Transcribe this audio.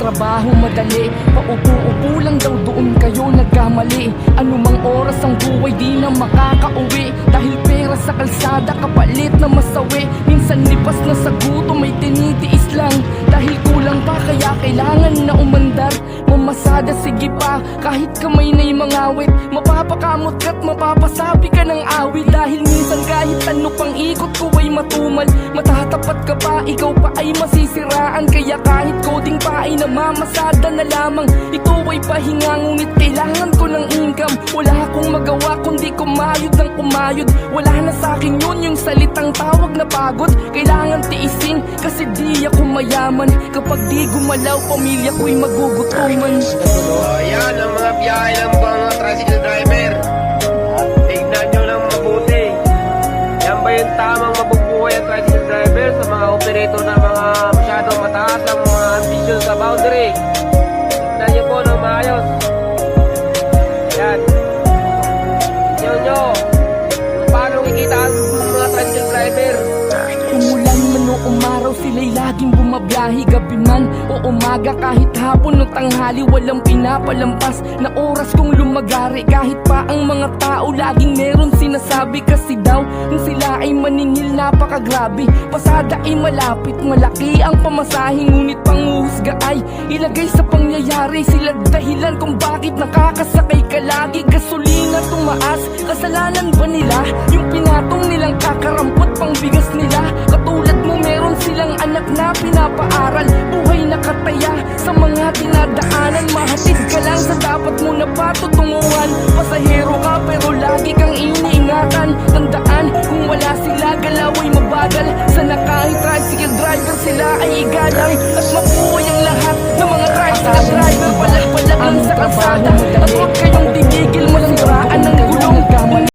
trabaho madali, paupo-upo lang daw doon kayo nagkamali. Anumang oras ang buhay di na makakauwi, dahil pera sa kalsada kapalit na masawi. Minsan lipas na sa gutom may tinitiis lang, dahil kulang pa kaya kailangan na umandar. Mamasada sige pa kahit kamay na'y mangawit, mapapakamot ka't mapapasabi ka ng awit. Dahil minsan kahit ano pang ikot ko ay matumal, matatapat ka pa, ikaw pa ay masisiraan. Kaya kahit coding pa ay namamasada na lamang. Ito ay pahinga ngunit kailangan ko ng income. Wala akong magawa kundi kumayod ng kumayod. Wala na sa'kin yun yung salitang tawag na pagod. Kailangan tiisin kasi di ako mayaman. Kapag di gumalaw pamilya ko'y magugutuman. Ayan ang mga biyahe ng mga tricycle driver. Tignan nyo lang mabuti. Yan ba yung tamang mabubuhay ang tricycle driver sa mga operator na mga masyadong mataas ang mga ambisyon sa boundary? Tignan nyo po ng maayos. Yan. Tignan nyo kung paano kikita ang mga tricycle driver. Umulan man o umaraw sila'y laging bumabiyahe. Gabi man o umaga kahit hapon o tanghali, walang pinapalampas na oras kong lumagari. Kahit pa ang mga tao laging meron sinasabi, kasi daw kung sila ay maningil napakagrabe. Pasada ay malapit, malaki ang pamasahe, ngunit panguhusga ay ilagay sa pangyayari. Sila dahilan kung bakit nakakasakay ka lagi. Gasolina tumaas, kasalanan ba nila? Yung pinatong nilang kakarampot pang bigas nila. Katulad mo meron silang anak na pinapaaral, buhay na kataya sa mga dinadaanan. Mahatid ka lang sa dapat mo na patutunguhan. Pasahero ka pero lagi kang iniingatan. Tandaan kung wala sila galaw ay mabagal. Sana kahit tricycle driver sila ay igalang, at mabuhay ang lahat ng mga tricycle driver. Palag-palag lang sa kalsada, at huwag kayong tigigil masiraan ng gulong.